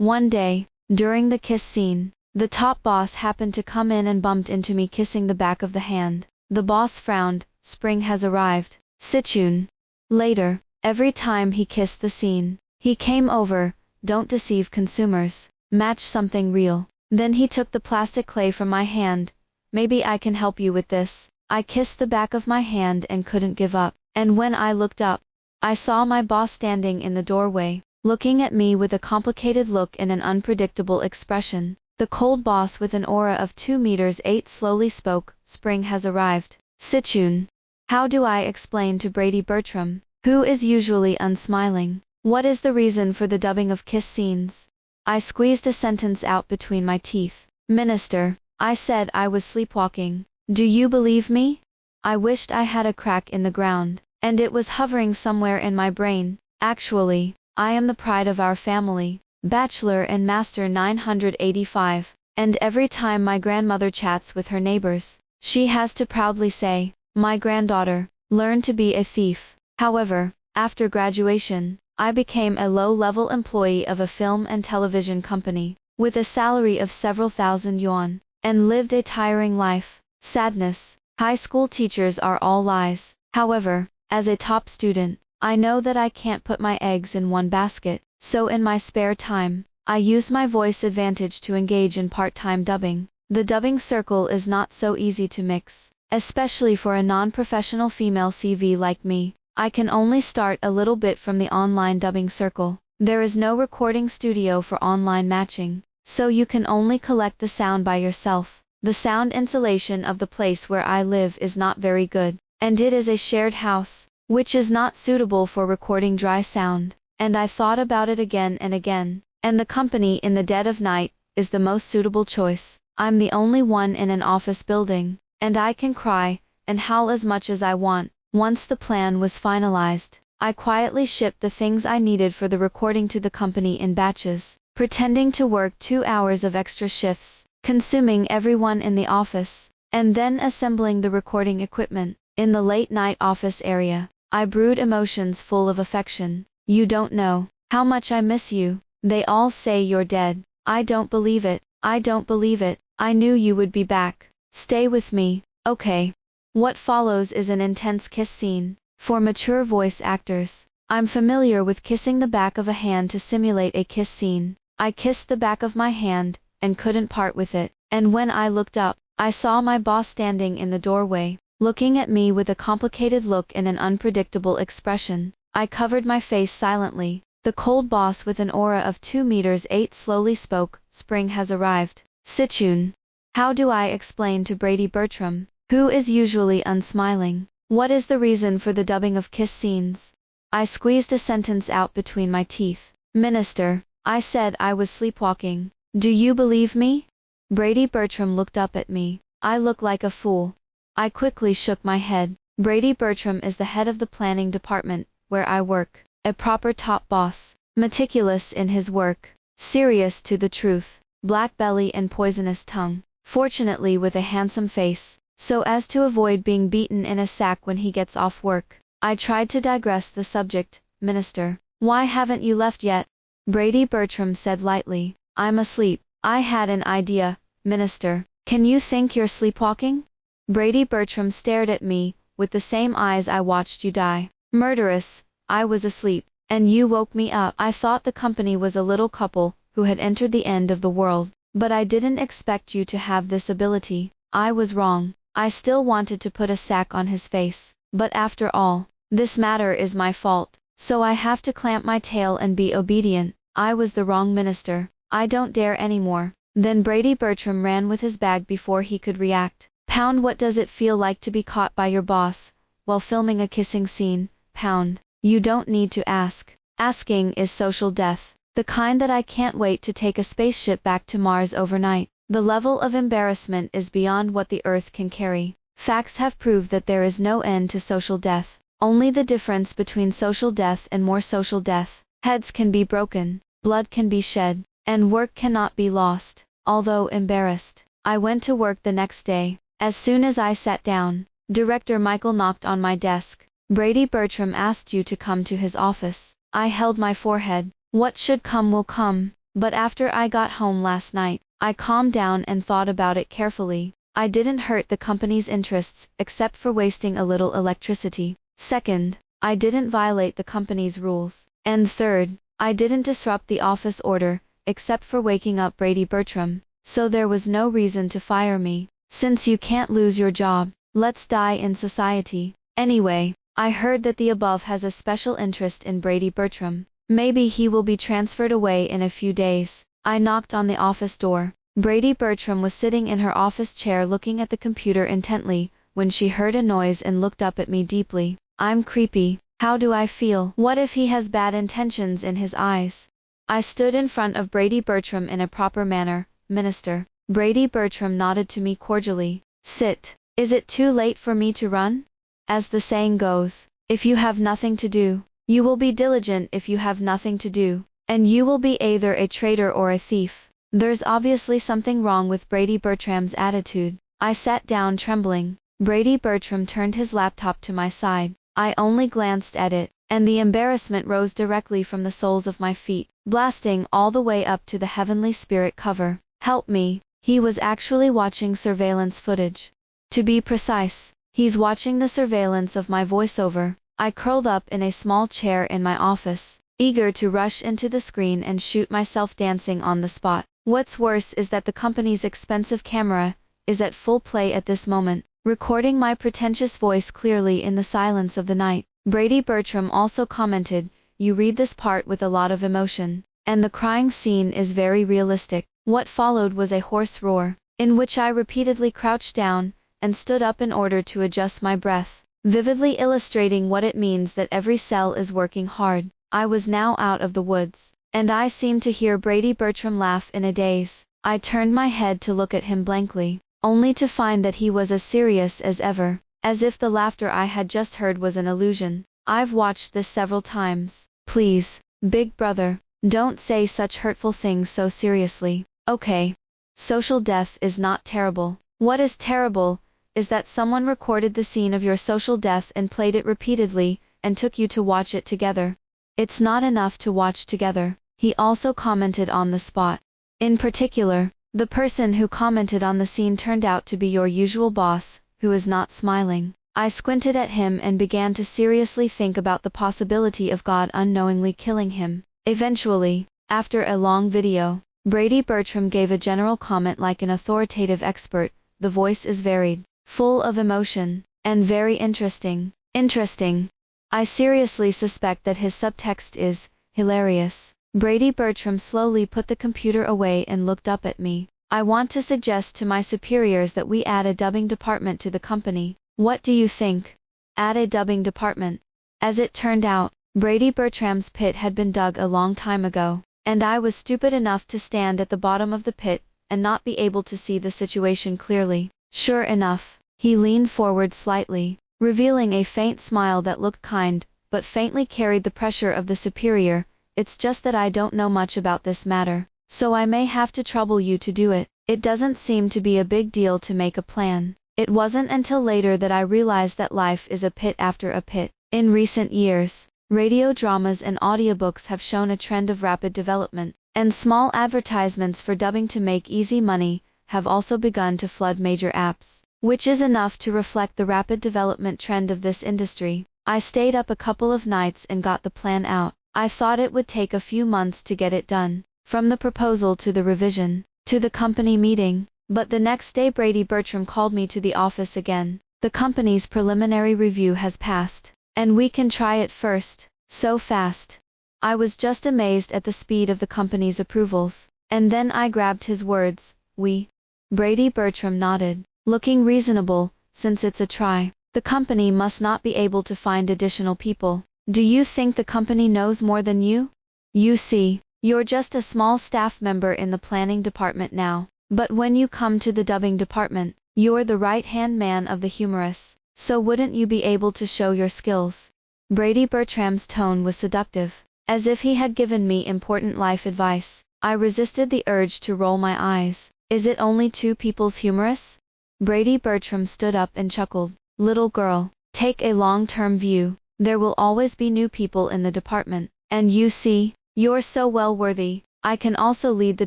One day, during the kiss scene, the top boss happened to come in and bumped into me kissing the back of the hand. The boss frowned. Spring has arrived. Sichun. Later, every time he kissed the scene, he came over. Don't deceive consumers. Match something real. Then he took the plastic clay from my hand. Maybe I can help you with this. I kissed the back of my hand and couldn't give up. And when I looked up, I saw my boss standing in the doorway, looking at me with a complicated look and an unpredictable expression. The cold boss with an aura of 2 meters 8 slowly spoke. Spring has arrived. Sichun. How do I explain to Brady Bertram, who is usually unsmiling? What is the reason for the dubbing of kiss scenes? I squeezed a sentence out between my teeth. Minister, I said I was sleepwalking. Do you believe me? I wished I had a crack in the ground, and it was hovering somewhere in my brain. Actually, I am the pride of our family, Bachelor and Master 985, and every time my grandmother chats with her neighbors, she has to proudly say, my granddaughter, learned to be a thief. However, after graduation, I became a low-level employee of a film and television company, with a salary of several thousand yuan, and lived a tiring life. Sadness. High school teachers are all lies. However, as a top student, I know that I can't put my eggs in one basket, so in my spare time, I use my voice advantage to engage in part-time dubbing. The dubbing circle is not so easy to mix, especially for a non-professional female CV like me. I can only start a little bit from the online dubbing circle. There is no recording studio for online matching, so you can only collect the sound by yourself. The sound insulation of the place where I live is not very good, and it is a shared house, which is not suitable for recording dry sound. And I thought about it again and again, and the company in the dead of night is the most suitable choice. I'm the only one in an office building, and I can cry and howl as much as I want. Once the plan was finalized, I quietly shipped the things I needed for the recording to the company in batches, pretending to work 2 hours of extra shifts, consuming everyone in the office, and then assembling the recording equipment. In the late-night office area, I brewed emotions full of affection. You don't know how much I miss you. They all say you're dead. I don't believe it. I don't believe it. I knew you would be back. Stay with me, okay? What follows is an intense kiss scene. For mature voice actors, I'm familiar with kissing the back of a hand to simulate a kiss scene. I kissed the back of my hand, and couldn't part with it. And when I looked up, I saw my boss standing in the doorway, looking at me with a complicated look and an unpredictable expression. I covered my face silently. The cold boss with an aura of 2 meters 8 slowly spoke. Spring has arrived. Sichun. How do I explain to Brady Bertram, who is usually unsmiling? What is the reason for the dubbing of kiss scenes? I squeezed a sentence out between my teeth. Minister, I said I was sleepwalking. Do you believe me? Brady Bertram looked up at me. I look like a fool. I quickly shook my head. Brady Bertram is the head of the planning department, where I work. A proper top boss. Meticulous in his work. Serious to the truth. Black belly and poisonous tongue. Fortunately with a handsome face, so as to avoid being beaten in a sack when he gets off work. I tried to digress the subject. Minister, why haven't you left yet? Brady Bertram said lightly. I'm asleep. I had an idea, Minister. Can you think you're sleepwalking? Brady Bertram stared at me, with the same eyes I watched you die. Murderous. I was asleep, and you woke me up. I thought the company was a little couple, who had entered the end of the world. But I didn't expect you to have this ability. I was wrong. I still wanted to put a sack on his face. But after all, this matter is my fault, so I have to clamp my tail and be obedient. I was the wrong minister. I don't dare anymore. Then Brady Bertram ran with his bag before he could react. Pound. What does it feel like to be caught by your boss, while filming a kissing scene? Pound. You don't need to ask. Asking is social death. The kind that I can't wait to take a spaceship back to Mars overnight. The level of embarrassment is beyond what the Earth can carry. Facts have proved that there is no end to social death. Only the difference between social death and more social death. Heads can be broken, blood can be shed, and work cannot be lost. Although embarrassed, I went to work the next day. As soon as I sat down, Director Michael knocked on my desk. Brady Bertram asked you to come to his office. I held my forehead. What should come will come. But after I got home last night, I calmed down and thought about it carefully. I didn't hurt the company's interests, except for wasting a little electricity. Second, I didn't violate the company's rules. And third, I didn't disrupt the office order, except for waking up Brady Bertram. So there was no reason to fire me. Since you can't lose your job, let's die in society. Anyway, I heard that the above has a special interest in Brady Bertram. Maybe he will be transferred away in a few days. I knocked on the office door. Brady Bertram was sitting in her office chair looking at the computer intently, when she heard a noise and looked up at me deeply. I'm creepy. How do I feel? What if he has bad intentions in his eyes? I stood in front of Brady Bertram in a proper manner. Minister. Brady Bertram nodded to me cordially. Sit. Is it too late for me to run? As the saying goes, if you have nothing to do, you will be diligent. If you have nothing to do, and you will be either a traitor or a thief. There's obviously something wrong with Brady Bertram's attitude. I sat down trembling. Brady Bertram turned his laptop to my side. I only glanced at it, and the embarrassment rose directly from the soles of my feet, blasting all the way up to the Heavenly Spirit cover. Help me. He was actually watching surveillance footage. To be precise, he's watching the surveillance of my voiceover. I curled up in a small chair in my office, eager to rush into the screen and shoot myself dancing on the spot. What's worse is that the company's expensive camera is at full play at this moment, recording my pretentious voice clearly in the silence of the night. Brady Bertram also commented, "You read this part with a lot of emotion, and the crying scene is very realistic." What followed was a hoarse roar, in which I repeatedly crouched down and stood up in order to adjust my breath, vividly illustrating what it means that every cell is working hard. I was now out of the woods, and I seemed to hear Brady Bertram laugh in a daze. I turned my head to look at him blankly, only to find that he was as serious as ever, as if the laughter I had just heard was an illusion. I've watched this several times. Please, big brother, don't say such hurtful things so seriously. Okay. Social death is not terrible. What is terrible is that someone recorded the scene of your social death and played it repeatedly, and took you to watch it together. It's not enough to watch together. He also commented on the spot. In particular, the person who commented on the scene turned out to be your usual boss, who is not smiling. I squinted at him and began to seriously think about the possibility of God unknowingly killing him. Eventually, after a long video, Brady Bertram gave a general comment like an authoritative expert. The voice is varied, full of emotion, and very interesting. Interesting. I seriously suspect that his subtext is hilarious. Brady Bertram slowly put the computer away and looked up at me. I want to suggest to my superiors that we add a dubbing department to the company. What do you think? Add a dubbing department. As it turned out, Brady Bertram's pit had been dug a long time ago, and I was stupid enough to stand at the bottom of the pit and not be able to see the situation clearly. Sure enough, he leaned forward slightly, revealing a faint smile that looked kind, but faintly carried the pressure of the superior. It's just that I don't know much about this matter, so I may have to trouble you to do it. It doesn't seem to be a big deal to make a plan. It wasn't until later that I realized that life is a pit after a pit. In recent years, radio dramas and audiobooks have shown a trend of rapid development, and small advertisements for dubbing to make easy money have also begun to flood major apps, which is enough to reflect the rapid development trend of this industry. I stayed up a couple of nights and got the plan out. I thought it would take a few months to get it done, from the proposal to the revision, to the company meeting. But the next day Brady Bertram called me to the office again. The company's preliminary review has passed, and we can try it first. So fast. I was just amazed at the speed of the company's approvals. And then I grabbed his words. We. Brady Bertram nodded, looking reasonable, since it's a try. The company must not be able to find additional people. Do you think the company knows more than you? You see, you're just a small staff member in the planning department now. But when you come to the dubbing department, you're the right-hand man of the humorous. So wouldn't you be able to show your skills? Brady Bertram's tone was seductive, as if he had given me important life advice. I resisted the urge to roll my eyes. Is it only two people's humorous? Brady Bertram stood up and chuckled. Little girl, take a long-term view. There will always be new people in the department, and you see, you're so well worthy I can also lead the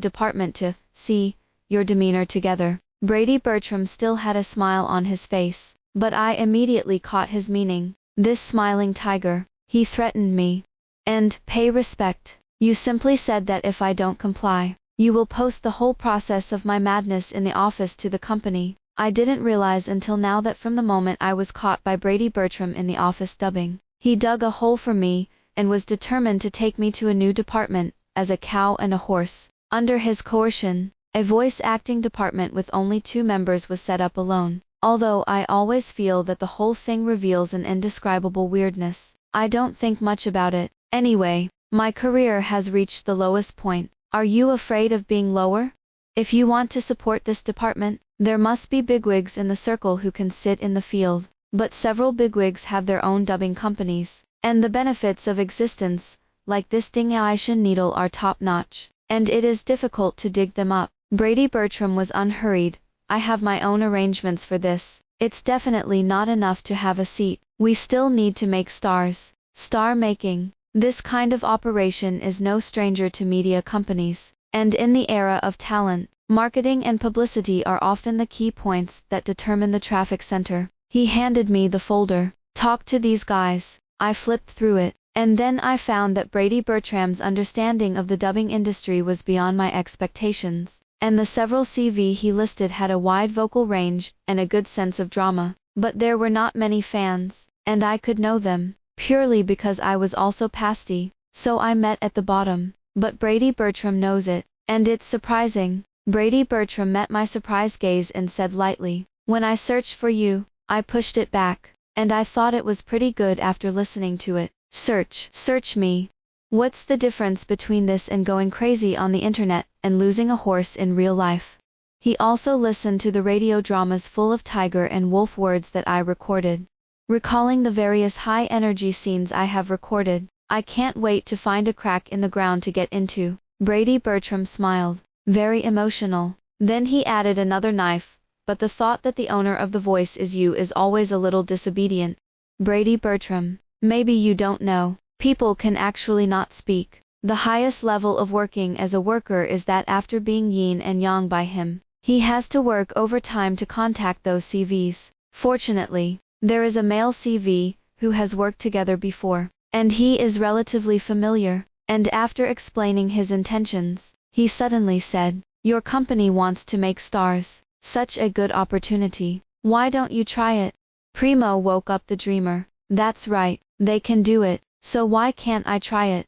department to see your demeanor together. Brady Bertram still had a smile on his face, but I immediately caught his meaning. This smiling tiger, he threatened me. And pay respect. You simply said that if I don't comply, you will post the whole process of my madness in the office to the company. I didn't realize until now that from the moment I was caught by Brady Bertram in the office dubbing, he dug a hole for me, and was determined to take me to a new department, as a cow and a horse. Under his coercion, a voice acting department with only 2 members was set up alone. Although I always feel that the whole thing reveals an indescribable weirdness, I don't think much about it. Anyway, my career has reached the lowest point. Are you afraid of being lower? If you want to support this department, there must be bigwigs in the circle who can sit in the field. But several bigwigs have their own dubbing companies, and the benefits of existence, like this Ding-Aishan needle, are top-notch, and it is difficult to dig them up. Brady Bertram was unhurried. I have my own arrangements for this. It's definitely not enough to have a seat. We still need to make stars. Star making. This kind of operation is no stranger to media companies, and in the era of talent, marketing and publicity are often the key points that determine the traffic center. He handed me the folder. Talk to these guys. I flipped through it, and then I found that Brady Bertram's understanding of the dubbing industry was beyond my expectations, and the several CV he listed had a wide vocal range and a good sense of drama. But there were not many fans, and I could know them purely because I was also pasty, so I met at the bottom. But Brady Bertram knows it, and it's surprising. Brady Bertram met my surprised gaze and said lightly, "When I searched for you, I pushed it back, and I thought it was pretty good after listening to it." Search me. What's the difference between this and going crazy on the internet and losing a horse in real life? He also listened to the radio dramas full of tiger and wolf words that I recorded. Recalling the various high-energy scenes I have recorded, I can't wait to find a crack in the ground to get into. Brady Bertram smiled. Very emotional. Then he added another knife, but the thought that the owner of the voice is you is always a little disobedient. Brady Bertram, maybe you don't know, people can actually not speak. The highest level of working as a worker is that after being yin and yang by him, he has to work overtime to contact those CVs. Fortunately, there is a male CV who has worked together before, and he is relatively familiar. And after explaining his intentions, he suddenly said, "Your company wants to make stars. Such a good opportunity. Why don't you try it?" Primo woke up the dreamer. That's right, they can do it, so why can't I try it?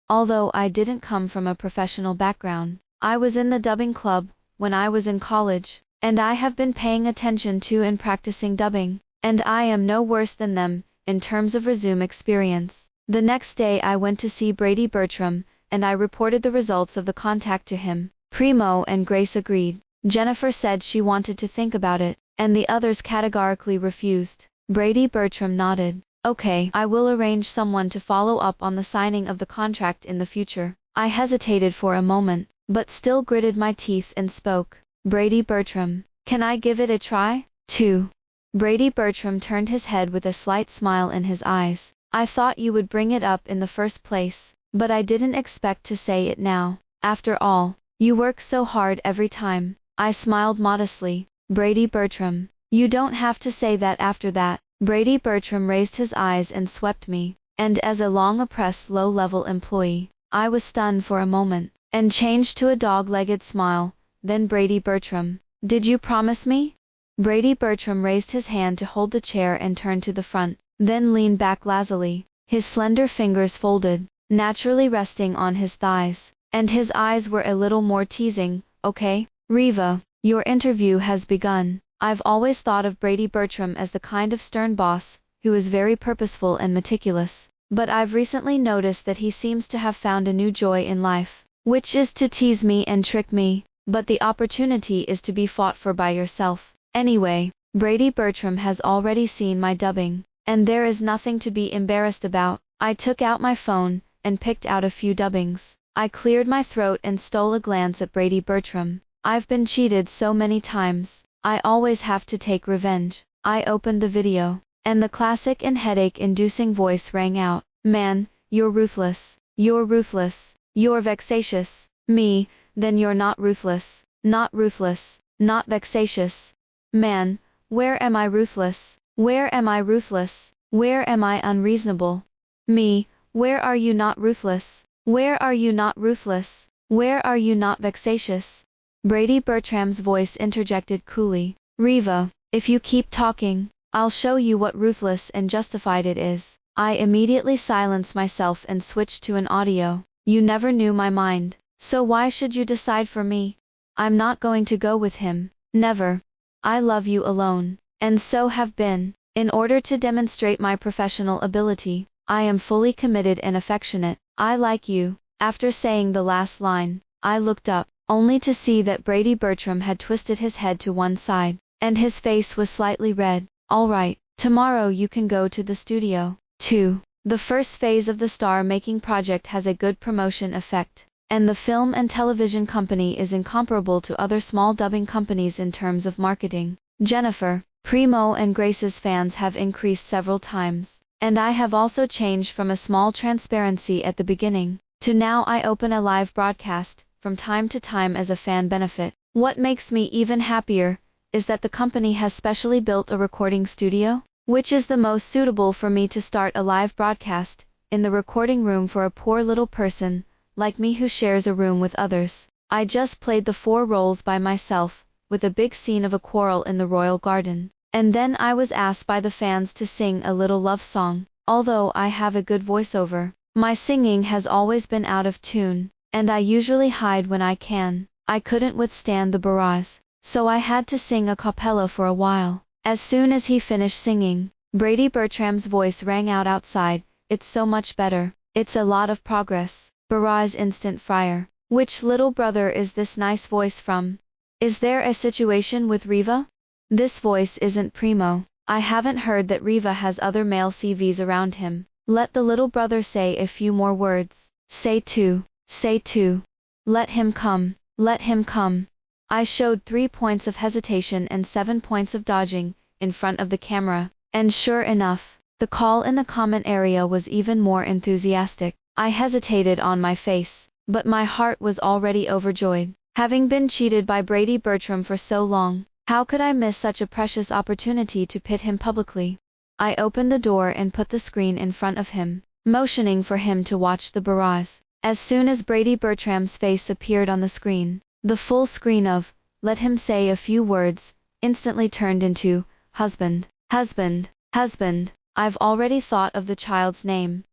Although I didn't come from a professional background, I was in the dubbing club when I was in college, and I have been paying attention to and practicing dubbing, and I am no worse than them in terms of resume experience. The next day I went to see Brady Bertram, and I reported the results of the contact to him. Primo and Grace agreed. Jennifer said she wanted to think about it, and the others categorically refused. Brady Bertram nodded. Okay, I will arrange someone to follow up on the signing of the contract in the future. I hesitated for a moment, but still gritted my teeth and spoke. Brady Bertram, can I give it a try? 2. Brady Bertram turned his head with a slight smile in his eyes. I thought you would bring it up in the first place, but I didn't expect to say it now. After all, you work so hard every time. I smiled modestly. Brady Bertram, you don't have to say that after that. Brady Bertram raised his eyes and swept me, and as a long-oppressed low-level employee, I was stunned for a moment, and changed to a dog-legged smile. Then Brady Bertram, did you promise me? Brady Bertram raised his hand to hold the chair and turned to the front, then leaned back lazily, his slender fingers folded, naturally resting on his thighs, and his eyes were a little more teasing. Okay, Riva, your interview has begun. I've always thought of Brady Bertram as the kind of stern boss, who is very purposeful and meticulous, but I've recently noticed that he seems to have found a new joy in life, which is to tease me and trick me, but the opportunity is to be fought for by yourself. Anyway, Brady Bertram has already seen my dubbing, and there is nothing to be embarrassed about. I took out my phone, and picked out a few dubbings. I cleared my throat and stole a glance at Brady Bertram. I've been cheated so many times. I always have to take revenge. I opened the video, and the classic and headache-inducing voice rang out. Man, you're ruthless. You're ruthless. You're vexatious. Me, then you're not ruthless, not ruthless, not vexatious. Man, where am I ruthless? Where am I ruthless? Where am I unreasonable? Me, where are you not ruthless? Where are you not ruthless? Where are you not vexatious? Brady Bertram's voice interjected coolly. Riva, if you keep talking, I'll show you what ruthless and justified it is. I immediately silenced myself and switched to an audio. You never knew my mind, so why should you decide for me? I'm not going to go with him. Never. I love you alone, and so have been. In order to demonstrate my professional ability, I am fully committed and affectionate. I like you. After saying the last line, I looked up, only to see that Brady Bertram had twisted his head to one side, and his face was slightly red. All right, tomorrow you can go to the studio. 2. The first phase of the star-making project has a good promotion effect, and the film and television company is incomparable to other small dubbing companies in terms of marketing. Jennifer, Primo and Grace's fans have increased several times, and I have also changed from a small transparency at the beginning, to now I open a live broadcast, from time to time as a fan benefit. What makes me even happier, is that the company has specially built a recording studio, which is the most suitable for me to start a live broadcast, in the recording room for a poor little person, like me who shares a room with others. I just played the 4 roles by myself, with a big scene of a quarrel in the royal garden, and then I was asked by the fans to sing a little love song. Although I have a good voiceover, my singing has always been out of tune, and I usually hide when I can. I couldn't withstand the barrage, so I had to sing a cappella for a while. As soon as he finished singing, Brady Bertram's voice rang out outside. It's so much better. It's a lot of progress. Barrage instant fryer. Which little brother is this nice voice from? Is there a situation with Riva? This voice isn't Primo. I haven't heard that Riva has other male CVs around him. Let the little brother say a few more words. Say 2. Say 2. Let him come. Let him come. I showed 3 points of hesitation and 7 points of dodging, in front of the camera, and sure enough, the call in the comment area was even more enthusiastic. I hesitated on my face, but my heart was already overjoyed. Having been cheated by Brady Bertram for so long, how could I miss such a precious opportunity to pit him publicly? I opened the door and put the screen in front of him, motioning for him to watch the barrage. As soon as Brady Bertram's face appeared on the screen, the full screen of, let him say a few words, instantly turned into, husband, husband, husband. I've already thought of the child's name.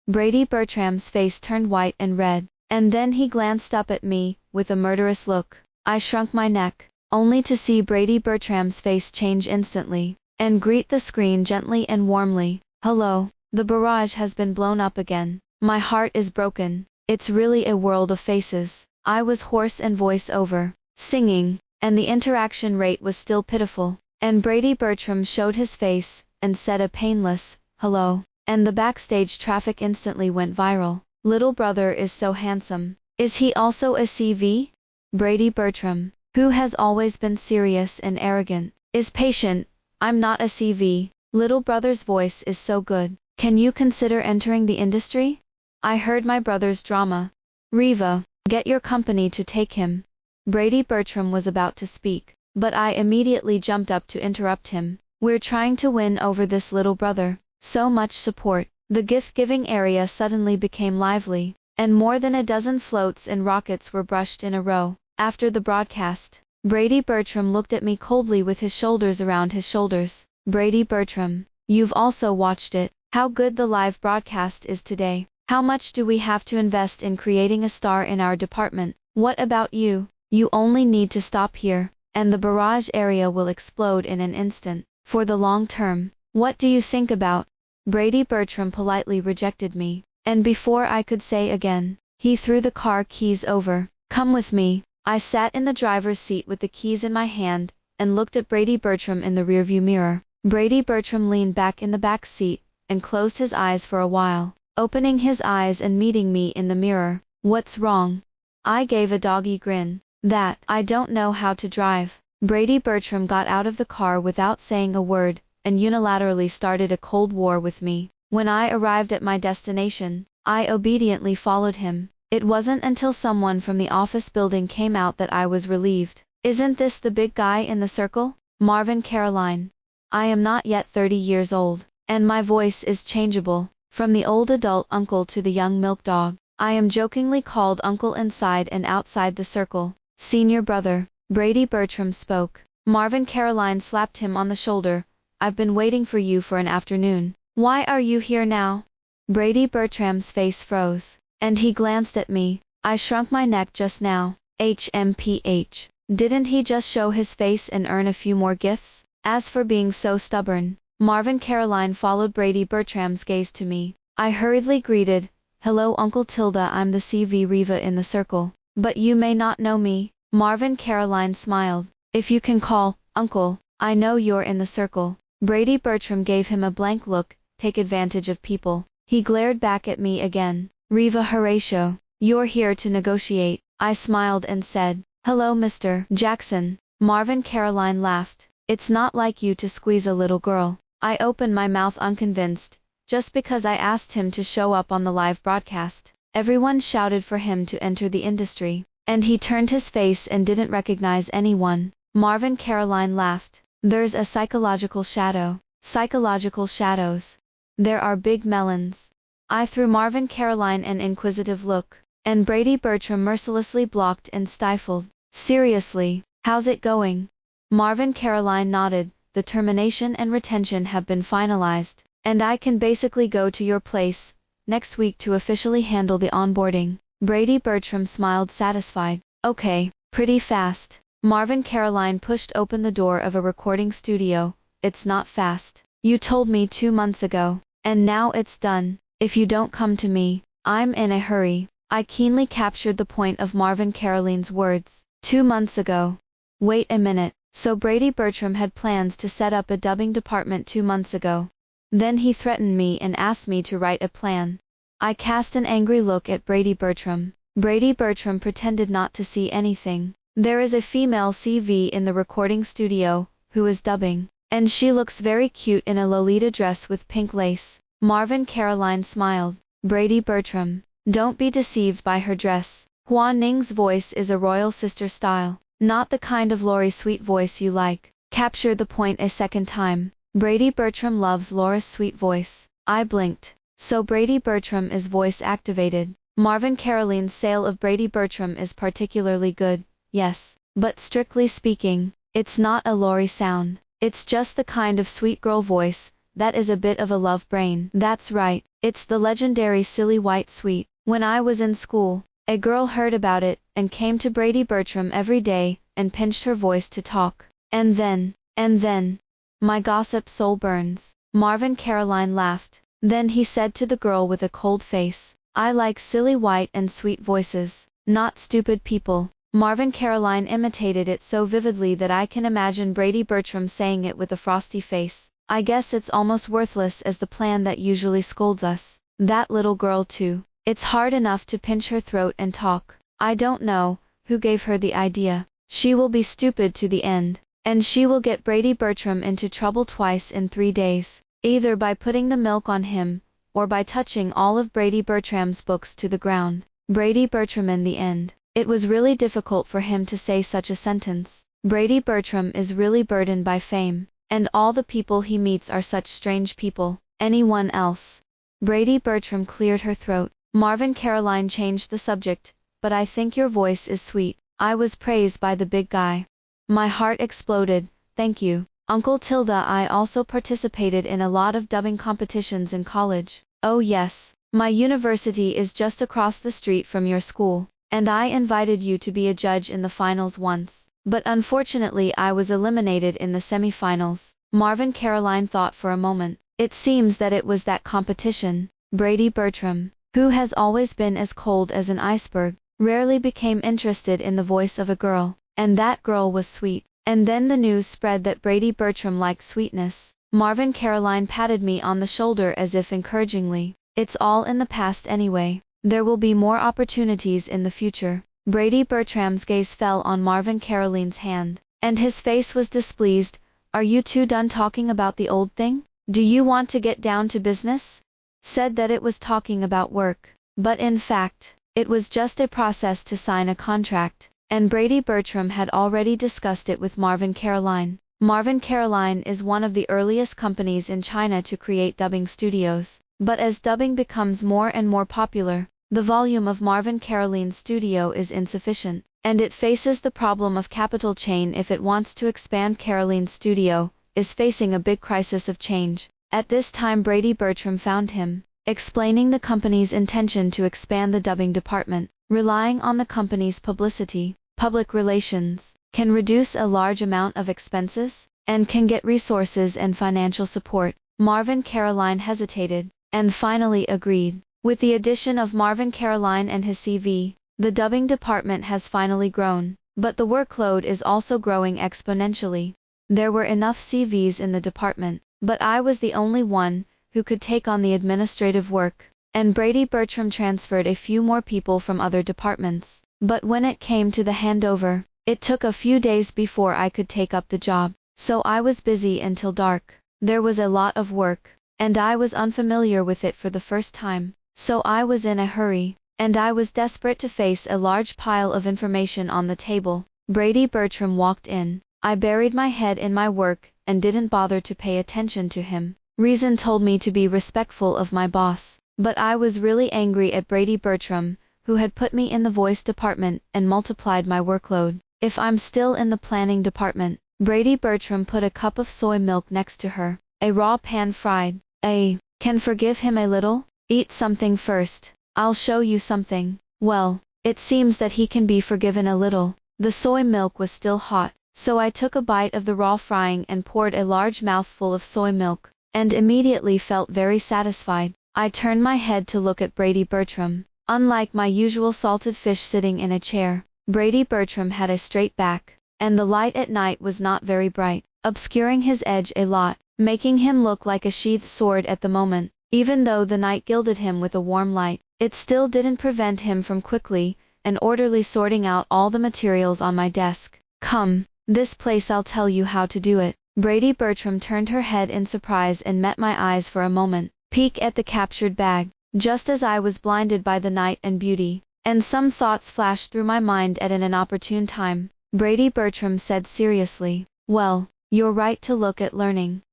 Brady Bertram's face turned white and red, and then he glanced up at me, with a murderous look. I shrunk my neck, only to see Brady Bertram's face change instantly, and greet the screen gently and warmly. Hello, the barrage has been blown up again. My heart is broken. It's really a world of faces. I was hoarse and voice over, singing, and the interaction rate was still pitiful, and Brady Bertram showed his face, and said a painless, hello, and the backstage traffic instantly went viral. Little brother is so handsome. Is he also a CV? Brady Bertram, who has always been serious and arrogant, is patient. I'm not a CV. Little brother's voice is so good. Can you consider entering the industry? I heard my brother's drama. Riva, get your company to take him. Brady Bertram was about to speak, but I immediately jumped up to interrupt him. We're trying to win over this little brother. So much support. The gift-giving area suddenly became lively, and more than a dozen floats and rockets were brushed in a row. After the broadcast, Brady Bertram looked at me coldly with his shoulders around his shoulders. Brady Bertram, you've also watched it. How good the live broadcast is today. How much do we have to invest in creating a star in our department? What about you? You only need to stop here, and the barrage area will explode in an instant. For the long term, what do you think about? Brady Bertram politely rejected me, and before I could say again, he threw the car keys over. Come with me. I sat in the driver's seat with the keys in my hand, and looked at Brady Bertram in the rearview mirror. Brady Bertram leaned back in the back seat, and closed his eyes for a while, opening his eyes and meeting me in the mirror. What's wrong? I gave a doggy grin. That I don't know how to drive. Brady Bertram got out of the car without saying a word, and unilaterally started a cold war with me. When I arrived at my destination, I obediently followed him. It wasn't until someone from the office building came out that I was relieved. Isn't this the big guy in the circle? Marvin Caroline. I am not yet 30 years old, and my voice is changeable, from the old adult uncle to the young milk dog. I am jokingly called uncle inside and outside the circle. Senior brother, Brady Bertram spoke. Marvin Caroline slapped him on the shoulder. I've been waiting for you for an afternoon. Why are you here now? Brady Bertram's face froze, and he glanced at me. I shrunk my neck just now. HMPH. Didn't he just show his face and earn a few more gifts? As for being so stubborn, Marvin Caroline followed Brady Bertram's gaze to me. I hurriedly greeted, hello Uncle Tilda, I'm the CV Riva in the circle. But you may not know me. Marvin Caroline smiled. If you can call, Uncle, I know you're in the circle. Brady Bertram gave him a blank look, take advantage of people. He glared back at me again. Riva Horatio, you're here to negotiate. I smiled and said, hello Mr. Jackson. Marvin Caroline laughed. It's not like you to squeeze a little girl. I opened my mouth unconvinced, just because I asked him to show up on the live broadcast. Everyone shouted for him to enter the industry, and he turned his face and didn't recognize anyone. Marvin Caroline laughed. There's a psychological shadow. Psychological shadows. There are big melons. I threw Marvin Caroline an inquisitive look, and Brady Bertram mercilessly blocked and stifled. Seriously, how's it going? Marvin Caroline nodded. The termination and retention have been finalized, and I can basically go to your place next week to officially handle the onboarding. Brady Bertram smiled satisfied. Okay, pretty fast. Marvin Caroline pushed open the door of a recording studio. It's not fast. You told me 2 months ago, and now it's done. If you don't come to me, I'm in a hurry. I keenly captured the point of Marvin Caroline's words. 2 months ago. Wait a minute. So Brady Bertram had plans to set up a dubbing department 2 months ago. Then he threatened me and asked me to write a plan. I cast an angry look at Brady Bertram. Brady Bertram pretended not to see anything. There is a female CV in the recording studio, who is dubbing, and she looks very cute in a Lolita dress with pink lace. Marvin Caroline smiled. Brady Bertram, don't be deceived by her dress. Hua Ning's voice is a royal sister style, not the kind of Lori sweet voice you like. Capture the point a second time. Brady Bertram loves Laura's sweet voice. I blinked. So Brady Bertram is voice activated. Marvin Caroline's sale of Brady Bertram is particularly good, yes. But strictly speaking, it's not a Lori sound. It's just the kind of sweet girl voice that is a bit of a love brain. That's right, it's the legendary Silly White Sweet. When I was in school, a girl heard about it and came to Brady Bertram every day and pinched her voice to talk. And then, my gossip soul burns. Marvin Caroline laughed. Then he said to the girl with a cold face, I like silly white and sweet voices, not stupid people. Marvin Caroline imitated it so vividly that I can imagine Brady Bertram saying it with a frosty face. I guess it's almost worthless as the plan that usually scolds us. That little girl too. It's hard enough to pinch her throat and talk. I don't know who gave her the idea. She will be stupid to the end, and she will get Brady Bertram into trouble twice in 3 days, either by putting the milk on him, or by touching all of Brady Bertram's books to the ground. Brady Bertram in the end. It was really difficult for him to say such a sentence. Brady Bertram is really burdened by fame, and all the people he meets are such strange people. Anyone else? Brady Bertram cleared her throat. Marvin Caroline changed the subject, but I think your voice is sweet. I was praised by the big guy. My heart exploded. Thank you, Uncle Tilda. I also participated in a lot of dubbing competitions in college. Oh yes, my university is just across the street from your school, and I invited you to be a judge in the finals once. But unfortunately I was eliminated in the semifinals. Marvin Caroline thought for a moment. It seems that it was that competition. Brady Bertram, who has always been as cold as an iceberg, rarely became interested in the voice of a girl, and that girl was sweet. And then the news spread that Brady Bertram liked sweetness. Marvin Caroline patted me on the shoulder as if encouragingly. It's all in the past anyway. There will be more opportunities in the future. Brady Bertram's gaze fell on Marvin Caroline's hand, and his face was displeased. Are you two done talking about the old thing? Do you want to get down to business? Said that it was talking about work, but in fact, It was just a process to sign a contract, and Brady Bertram had already discussed it with Marvin Caroline. Marvin Caroline is one of the earliest companies in China to create dubbing studios, but as dubbing becomes more and more popular, the volume of Marvin Caroline's studio is insufficient, and it faces the problem of capital chain if it wants to expand. Caroline's studio is facing a big crisis of change. At this time Brady Bertram found him, explaining the company's intention to expand the dubbing department, relying on the company's publicity, public relations, can reduce a large amount of expenses, and can get resources and financial support. Marvin Caroline hesitated, and finally agreed. With the addition of Marvin Caroline and his CV, the dubbing department has finally grown, but the workload is also growing exponentially. There were enough CVs in the department, but I was the only one who could take on the administrative work, and Brady Bertram transferred a few more people from other departments. But when it came to the handover, it took a few days before I could take up the job, so I was busy until dark. There was a lot of work, and I was unfamiliar with it for the first time, so I was in a hurry, and I was desperate to face a large pile of information on the table. Brady Bertram walked in. I buried my head in my work and didn't bother to pay attention to him. Reason told me to be respectful of my boss, but I was really angry at Brady Bertram, who had put me in the voice department and multiplied my workload. If I'm still in the planning department. Brady Bertram put a cup of soy milk next to her, a raw pan-fried. Can forgive him a little? Eat something first. I'll show you something. Well, it seems that he can be forgiven a little. The soy milk was still hot, so I took a bite of the raw frying and poured a large mouthful of soy milk, and immediately felt very satisfied. I turned my head to look at Brady Bertram. Unlike my usual salted fish sitting in a chair, Brady Bertram had a straight back, and the light at night was not very bright, obscuring his edge a lot, making him look like a sheathed sword at the moment. Even though the night gilded him with a warm light, it still didn't prevent him from quickly and orderly sorting out all the materials on my desk. Come, this place, I'll tell you how to do it. Brady Bertram turned her head in surprise and met my eyes for a moment, peek at the captured bag, just as I was blinded by the night and beauty, and some thoughts flashed through my mind at an inopportune time. Brady Bertram said seriously, well, you're right to look at learning.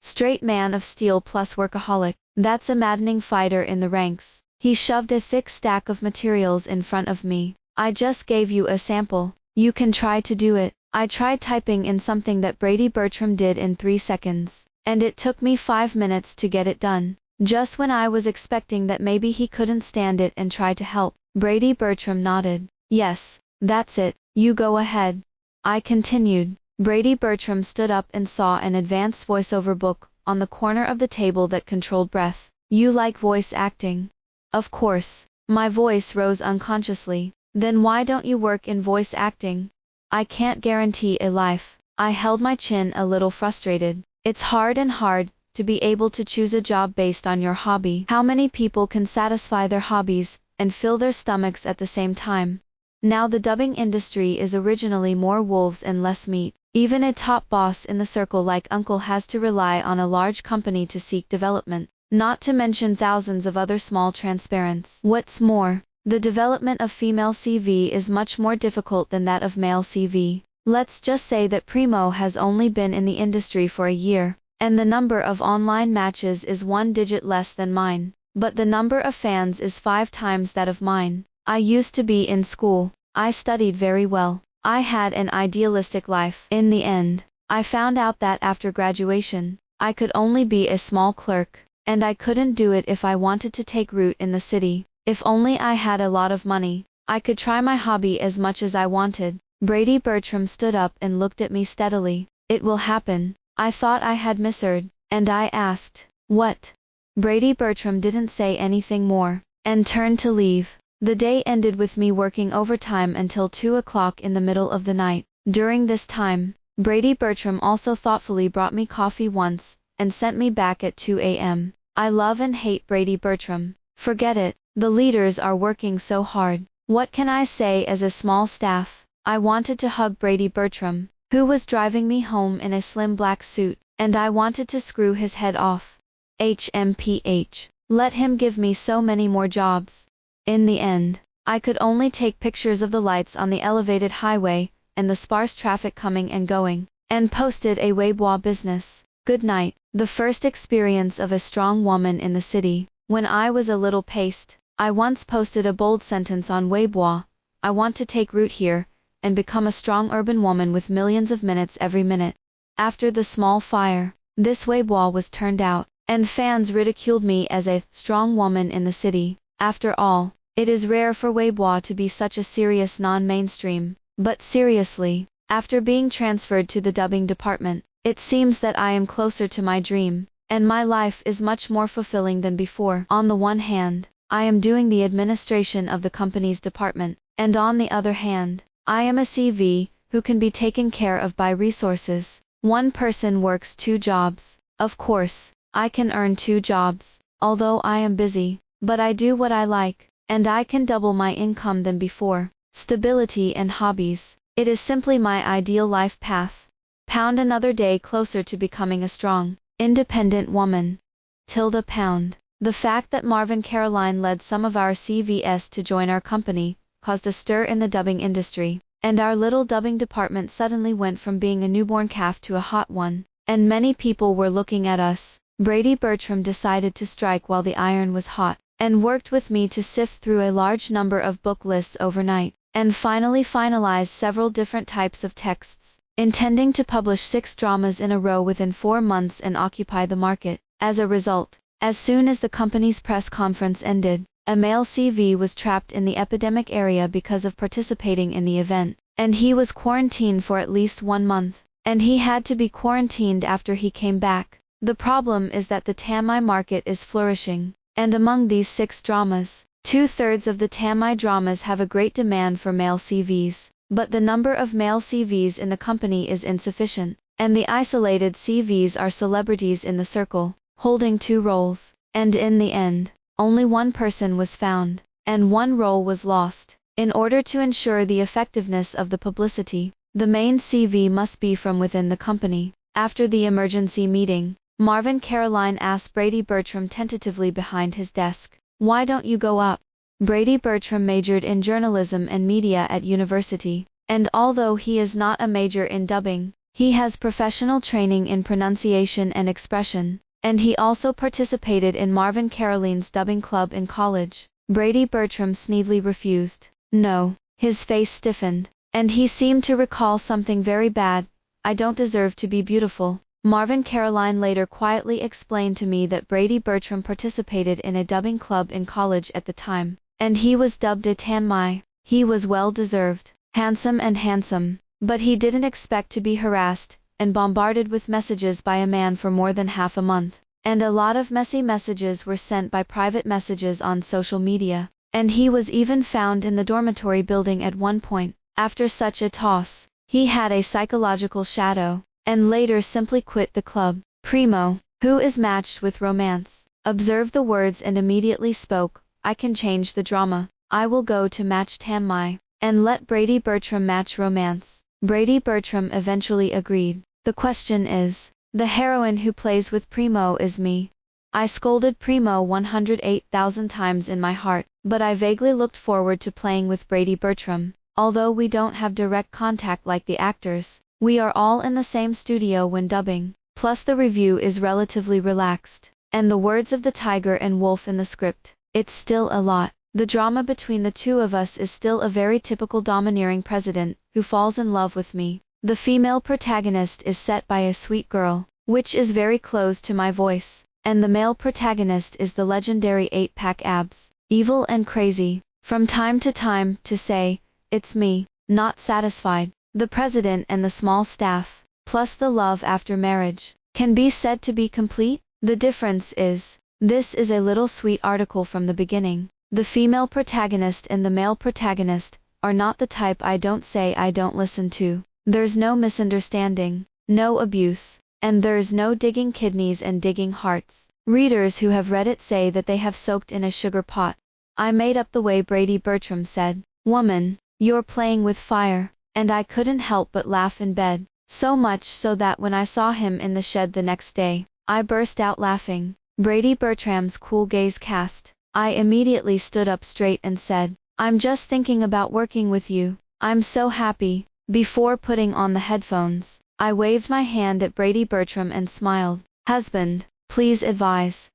Straight man of steel plus workaholic, that's a maddening fighter in the ranks. He shoved a thick stack of materials in front of me. I just gave you a sample. You can try to do it. I tried typing in something that Brady Bertram did in 3 seconds, and it took me 5 minutes to get it done. Just when I was expecting that maybe he couldn't stand it and tried to help, Brady Bertram nodded. Yes, that's it. You go ahead. I continued. Brady Bertram stood up and saw an advanced voiceover book on the corner of the table that controlled breath. You like voice acting? Of course. My voice rose unconsciously. Then why don't you work in voice acting? I can't guarantee a life. I held my chin, a little frustrated. It's hard to be able to choose a job based on your hobby. How many people can satisfy their hobbies and fill their stomachs at the same time? Now the dubbing industry is originally more wolves and less meat. Even a top boss in the circle like Uncle has to rely on a large company to seek development, not to mention thousands of other small transparents. What's more, the development of female CV is much more difficult than that of male CV. Let's just say that Primo has only been in the industry for a year, and the number of online matches is 1 digit less than mine, but the number of fans is 5 times that of mine. I used to be in school. I studied very well. I had an idealistic life. In the end, I found out that after graduation, I could only be a small clerk, and I couldn't do it if I wanted to take root in the city. If only I had a lot of money, I could try my hobby as much as I wanted. Brady Bertram stood up and looked at me steadily. It will happen. I thought I had misheard, and I asked, what? Brady Bertram didn't say anything more, and turned to leave. The day ended with me working overtime until 2 o'clock in the middle of the night. During this time, Brady Bertram also thoughtfully brought me coffee once, and sent me back at 2 a.m. I love and hate Brady Bertram. Forget it, the leaders are working so hard. What can I say as a small staff? I wanted to hug Brady Bertram, who was driving me home in a slim black suit, and I wanted to screw his head off. HMPH. Let him give me so many more jobs. In the end, I could only take pictures of the lights on the elevated highway, and the sparse traffic coming and going, and posted a Weibo business. Good night. The first experience of a strong woman in the city. When I was a little paste, I once posted a bold sentence on Weibo: I want to take root here, and become a strong urban woman with millions of minutes every minute. After the small fire, this Weibo was turned out, and fans ridiculed me as a strong woman in the city. After all, it is rare for Weibo to be such a serious non-mainstream. But seriously, after being transferred to the dubbing department, it seems that I am closer to my dream, and my life is much more fulfilling than before. On the one hand, I am doing the administration of the company's department, and on the other hand, I am a CV who can be taken care of by resources. One person works 2 jobs. Of course, I can earn 2 jobs, although I am busy, but I do what I like, and I can double my income than before. Stability and hobbies. It is simply my ideal life path. Pound another day closer to becoming a strong, independent woman. Pound. The fact that Marvin Caroline led some of our CVS to join our company caused a stir in the dubbing industry, and our little dubbing department suddenly went from being a newborn calf to a hot one, and many people were looking at us. Brady Bertram decided to strike while the iron was hot, and worked with me to sift through a large number of book lists overnight, and finally finalized several different types of texts, intending to publish 6 dramas in a row within 4 months and occupy the market. As a result, as soon as the company's press conference ended, a male CV was trapped in the epidemic area because of participating in the event, and he was quarantined for at least 1 month, and he had to be quarantined after he came back. The problem is that the Tamai market is flourishing, and among these 6 dramas, 2/3 of the Tamai dramas have a great demand for male CVs, but the number of male CVs in the company is insufficient, and the isolated CVs are celebrities in the circle, holding 2 roles, and in the end, only 1 person was found, and 1 role was lost. In order to ensure the effectiveness of the publicity, the main CV must be from within the company. After the emergency meeting, Marvin Caroline asked Brady Bertram tentatively behind his desk, "Why don't you go up?" Brady Bertram majored in journalism and media at university, and although he is not a major in dubbing, he has professional training in pronunciation and expression, and he also participated in Marvin Caroline's dubbing club in college. Brady Bertram sneedly refused. No, his face stiffened, and he seemed to recall something very bad. "I don't deserve to be beautiful." Marvin Caroline later quietly explained to me that Brady Bertram participated in a dubbing club in college at the time, and he was dubbed a Tamai. He was well deserved, handsome, but he didn't expect to be harassed and bombarded with messages by a man for more than half a month, and a lot of messy messages were sent by private messages on social media, and he was even found in the dormitory building at one point. After such a toss, he had a psychological shadow, and later simply quit the club. Primo, who is matched with romance, observed the words and immediately spoke, "I can change the drama. I will go to match Tamai, and let Brady Bertram match romance." Brady Bertram eventually agreed. The question is, the heroine who plays with Primo is me. I scolded Primo 108,000 times in my heart, but I vaguely looked forward to playing with Brady Bertram. Although we don't have direct contact like the actors, we are all in the same studio when dubbing, plus the review is relatively relaxed, and the words of the tiger and wolf in the script, it's still a lot. The drama between the 2 of us is still a very typical domineering president who falls in love with me. The female protagonist is set by a sweet girl, which is very close to my voice, and the male protagonist is the legendary 8-pack abs, evil and crazy, from time to say, "It's me," not satisfied. The president and the small staff, plus the love after marriage, can be said to be complete. The difference is, this is a little sweet article from the beginning. The female protagonist and the male protagonist are not the type I don't say I don't listen to. There's no misunderstanding, no abuse, and there's no digging kidneys and digging hearts. Readers who have read it say that they have soaked in a sugar pot. I made up the way Brady Bertram said, "Woman, you're playing with fire." And I couldn't help but laugh in bed, so much so that when I saw him in the shed the next day, I burst out laughing. Brady Bertram's cool gaze cast, I immediately stood up straight and said, I'm just thinking about working with you. I'm so happy. Before putting on the headphones, I waved my hand at Brady Bertram and smiled. Husband, please advise.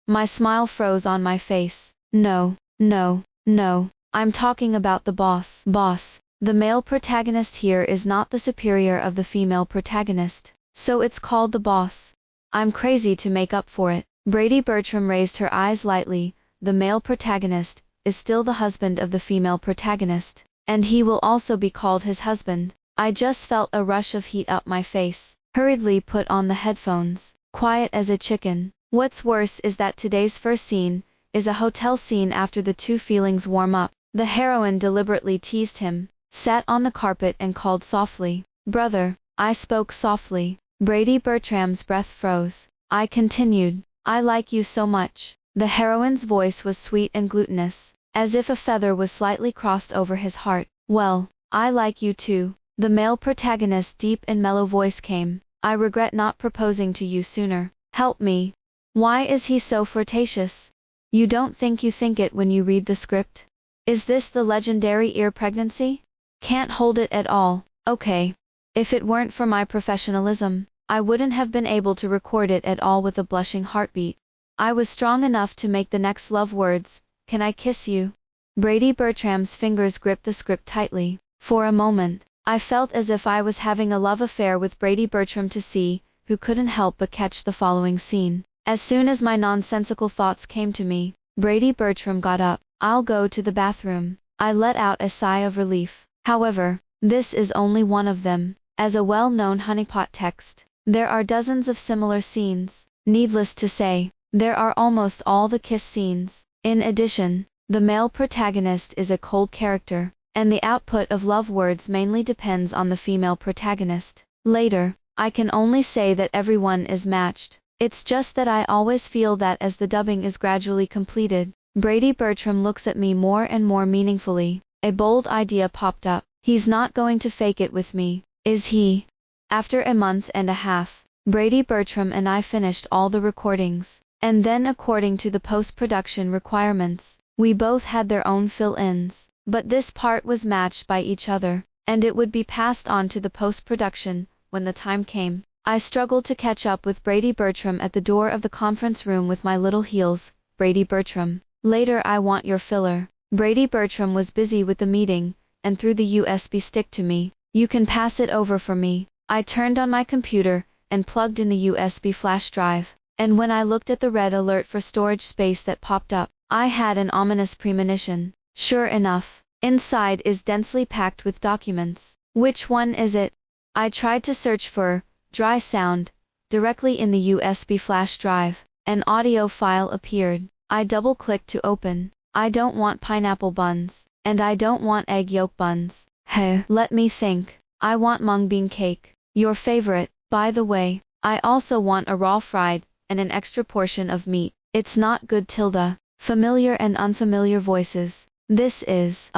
My smile froze on my face. No, no, no. I'm talking about the boss. Boss. The male protagonist here is not the superior of the female protagonist, so it's called the boss. I'm crazy to make up for it. Brady Bertram raised her eyes lightly. The male protagonist is still the husband of the female protagonist, and he will also be called his husband. I just felt a rush of heat up my face. Hurriedly put on the headphones, quiet as a chicken. What's worse is that today's first scene is a hotel scene. After the two feelings warm up, the heroine deliberately teased him, sat on the carpet and called softly. Brother. I spoke softly. Brady Bertram's breath froze. I continued. I like you so much. The heroine's voice was sweet and glutinous, as if a feather was slightly crossed over his heart. Well, I like you too. The male protagonist's deep and mellow voice came. I regret not proposing to you sooner. Help me. Why is he so flirtatious? You don't think you think it when you read the script? Is this the legendary ear pregnancy? Can't hold it at all. Okay. If it weren't for my professionalism, I wouldn't have been able to record it at all with a blushing heartbeat. I was strong enough to make the next love words. Can I kiss you? Brady Bertram's fingers gripped the script tightly. For a moment, I felt as if I was having a love affair with Brady Bertram. To see, who couldn't help but catch the following scene. As soon as my nonsensical thoughts came to me, Brady Bertram got up. I'll go to the bathroom. I let out a sigh of relief. However, this is only one of them. As a well-known honeypot text, there are dozens of similar scenes. Needless to say, there are almost all the kiss scenes. In addition, the male protagonist is a cold character, and the output of love words mainly depends on the female protagonist. Later, I can only say that everyone is matched. It's just that I always feel that as the dubbing is gradually completed, Brady Bertram looks at me more and more meaningfully. A bold idea popped up. He's not going to fake it with me, is he? After a month and a half, Brady Bertram and I finished all the recordings, and then according to the post-production requirements, we both had their own fill-ins, but this part was matched by each other, and it would be passed on to the post-production when the time came. I struggled to catch up with Brady Bertram at the door of the conference room with my little heels. Brady Bertram. Later, I want your filler. Brady Bertram was busy with the meeting, and threw the USB stick to me. You can pass it over for me. I turned on my computer, and plugged in the USB flash drive, and when I looked at the red alert for storage space that popped up, I had an ominous premonition. Sure enough, inside is densely packed with documents. Which one is it? I tried to search for dry sound directly in the USB flash drive. An audio file appeared. I double-clicked to open. I don't want pineapple buns, and I don't want egg yolk buns. Heh, let me think. I want mung bean cake. Your favorite. By the way, I also want a raw fried, and an extra portion of meat. It's not good tilde. Familiar and unfamiliar voices. This is,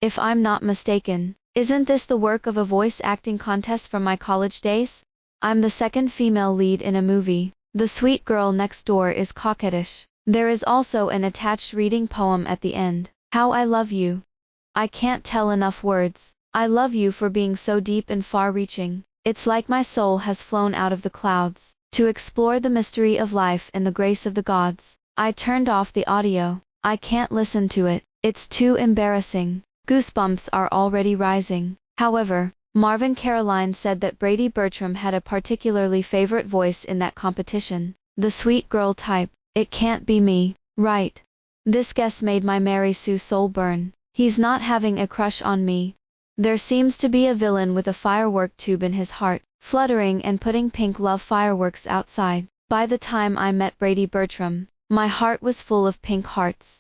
if I'm not mistaken, isn't this the work of a voice acting contest from my college days? I'm the second female lead in a movie. The sweet girl next door is coquettish. There is also an attached reading poem at the end. How I love you. I can't tell enough words. I love you for being so deep and far-reaching. It's like my soul has flown out of the clouds to explore the mystery of life and the grace of the gods. I turned off the audio. I can't listen to it. It's too embarrassing. Goosebumps are already rising. However, Marvin Caroline said that Brady Bertram had a particularly favorite voice in that competition. The sweet girl type. It can't be me, right? This guess made my Mary Sue soul burn. He's not having a crush on me. There seems to be a villain with a firework tube in his heart, fluttering and putting pink love fireworks outside. By the time I met Brady Bertram, my heart was full of pink hearts.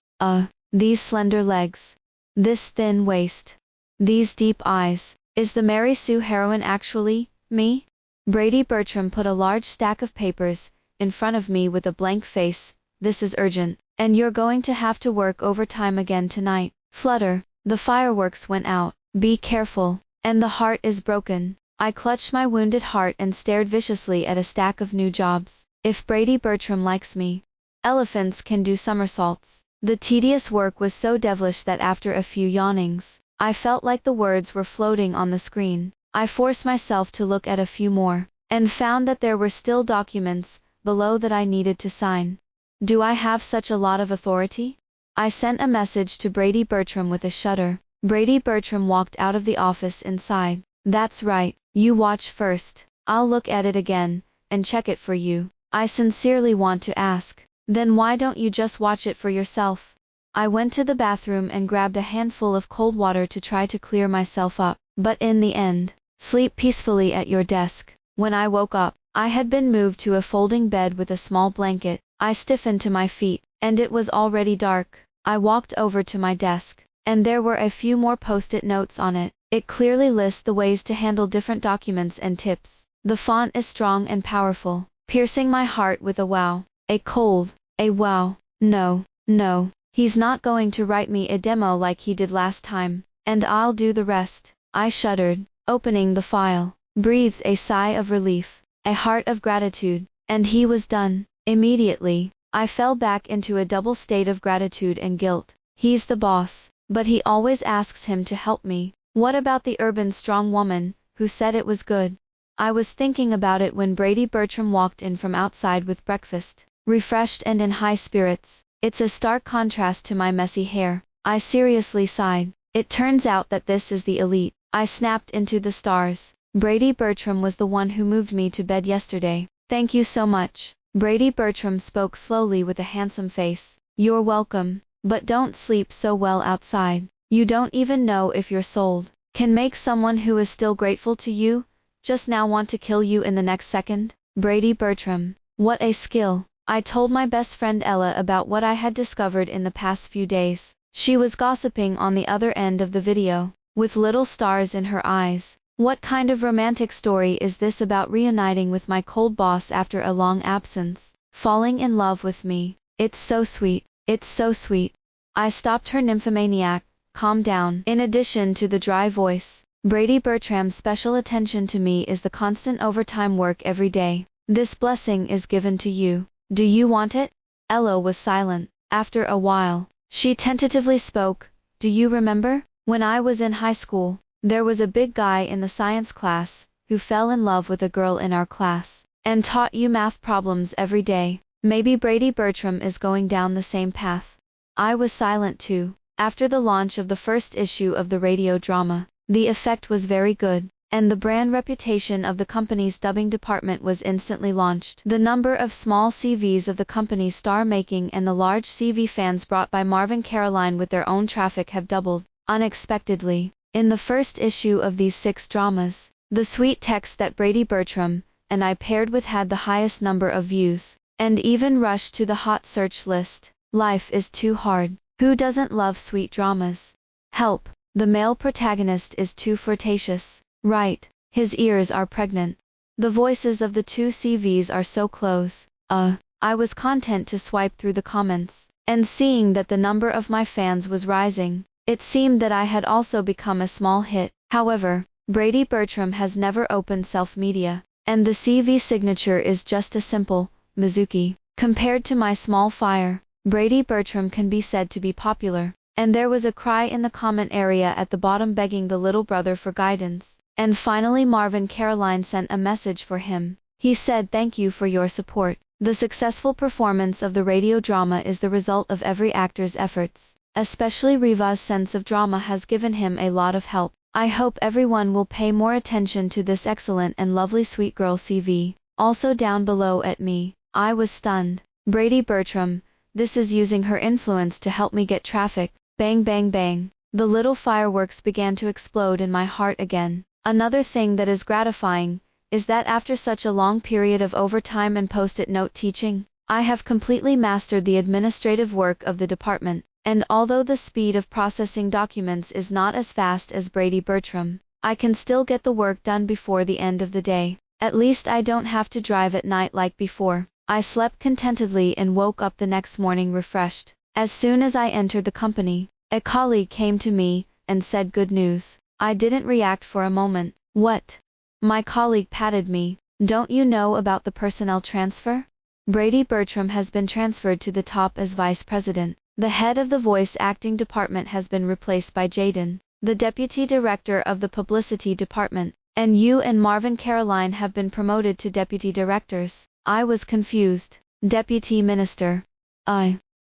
These slender legs. This thin waist. These deep eyes. Is the Mary Sue heroine actually me? Brady Bertram put a large stack of papers in front of me with a blank face. This is urgent, and you're going to have to work overtime again tonight. Flutter. The fireworks went out. Be careful. And the heart is broken. I clutched my wounded heart and stared viciously at a stack of new jobs. If Brady Bertram likes me, elephants can do somersaults. The tedious work was so devilish that after a few yawnings, I felt like the words were floating on the screen. I forced myself to look at a few more, and found that there were still documents below that I needed to sign. Do I have such a lot of authority? I sent a message to Brady Bertram with a shudder. Brady Bertram walked out of the office and sighed. That's right, you watch first. I'll look at it again, and check it for you. I sincerely want to ask. Then why don't you just watch it for yourself? I went to the bathroom and grabbed a handful of cold water to try to clear myself up, but in the end, sleep peacefully at your desk. When I woke up, I had been moved to a folding bed with a small blanket. I stiffened to my feet, and it was already dark. I walked over to my desk, and there were a few more post-it notes on it. It clearly lists the ways to handle different documents and tips. The font is strong and powerful, piercing my heart with a wow. A wow. No, he's not going to write me a demo like he did last time, and I'll do the rest. I shuddered, opening the file, breathed a sigh of relief, a heart of gratitude, and he was done. Immediately, I fell back into a double state of gratitude and guilt. He's the boss, but he always asks him to help me. What about the urban strong woman, who said it was good? I was thinking about it when Brady Bertram walked in from outside with breakfast, refreshed and in high spirits. It's a stark contrast to my messy hair. I seriously sighed. It turns out that this is the elite. I snapped into the stars. Brady Bertram was the one who moved me to bed yesterday. Thank you so much. Brady Bertram spoke slowly with a handsome face. You're welcome, but don't sleep so well outside. You don't even know if you're sold. Can make someone who is still grateful to you just now want to kill you in the next second. Brady Bertram, what a skill. I told my best friend Ella about what I had discovered in the past few days. She was gossiping on the other end of the video, with little stars in her eyes. What kind of romantic story is this about reuniting with my cold boss after a long absence, falling in love with me? It's so sweet. It's so sweet. I stopped her nymphomaniac. Calm down. In addition to the dry voice, Brady Bertram's special attention to me is the constant overtime work every day. This blessing is given to you. Do you want it? Ella was silent. After a while, she tentatively spoke. Do you remember? When I was in high school, there was a big guy in the science class who fell in love with a girl in our class and taught you math problems every day. Maybe Brady Bertram is going down the same path. I was silent too. After the launch of the first issue of the radio drama, the effect was very good, and the brand reputation of the company's dubbing department was instantly launched. The number of small CVs of the company's star making and the large CV fans brought by Marvin Caroline with their own traffic have doubled, unexpectedly. In the first issue of these 6 dramas, the sweet text that Brady Bertram and I paired with had the highest number of views, and even rushed to the hot search list. Life is too hard. Who doesn't love sweet dramas? Help, the male protagonist is too flirtatious. Right, his ears are pregnant. The voices of the 2 CVs are so close. I was content to swipe through the comments, and seeing that the number of my fans was rising, it seemed that I had also become a small hit. However, Brady Bertram has never opened self-media, and the CV signature is just a simple Mizuki. Compared to my small fire, Brady Bertram can be said to be popular, and there was a cry in the comment area at the bottom begging the little brother for guidance. And finally Marvin Caroline sent a message for him. He said thank you for your support. The successful performance of the radio drama is the result of every actor's efforts. Especially Riva's sense of drama has given him a lot of help. I hope everyone will pay more attention to this excellent and lovely sweet girl CV. Also down below at me. I was stunned. Brady Bertram, this is using her influence to help me get traffic. Bang bang bang. The little fireworks began to explode in my heart again. Another thing that is gratifying is that after such a long period of overtime and post-it note teaching, I have completely mastered the administrative work of the department. And although the speed of processing documents is not as fast as Brady Bertram, I can still get the work done before the end of the day. At least I don't have to drive at night like before. I slept contentedly and woke up the next morning refreshed. As soon as I entered the company, a colleague came to me and said good news. I didn't react for a moment. What? My colleague patted me. Don't you know about the personnel transfer? Brady Bertram has been transferred to the top as vice president. The head of the voice acting department has been replaced by Jaden, the deputy director of the publicity department, and you and Marvin Caroline have been promoted to deputy directors. I was confused. Deputy minister.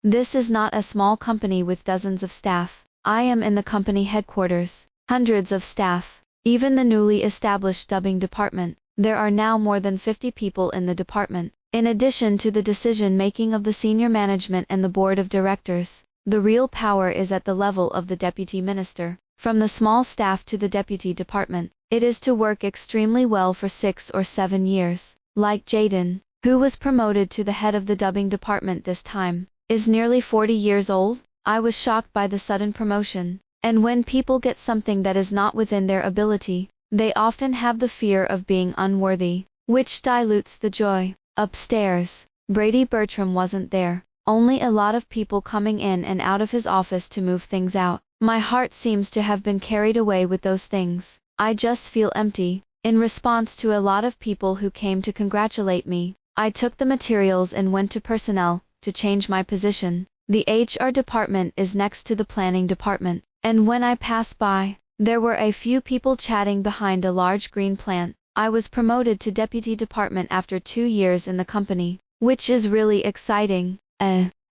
This is not a small company with dozens of staff. I am in the company headquarters. Hundreds of staff. Even the newly established dubbing department. There are now more than 50 people in the department. In addition to the decision-making of the senior management and the board of directors, the real power is at the level of the deputy minister. From the small staff to the deputy department, it is to work extremely well for 6 or 7 years. Like Jaden, who was promoted to the head of the dubbing department this time, is nearly 40 years old. I was shocked by the sudden promotion. And when people get something that is not within their ability, they often have the fear of being unworthy, which dilutes the joy. Upstairs, Brady Bertram wasn't there. Only a lot of people coming in and out of his office to move things out. My heart seems to have been carried away with those things. I just feel empty. In response to a lot of people who came to congratulate me, I took the materials and went to personnel to change my position. The HR department is next to the planning department, and when I passed by, there were a few people chatting behind a large green plant. I was promoted to deputy department after 2 years in the company, which is really exciting.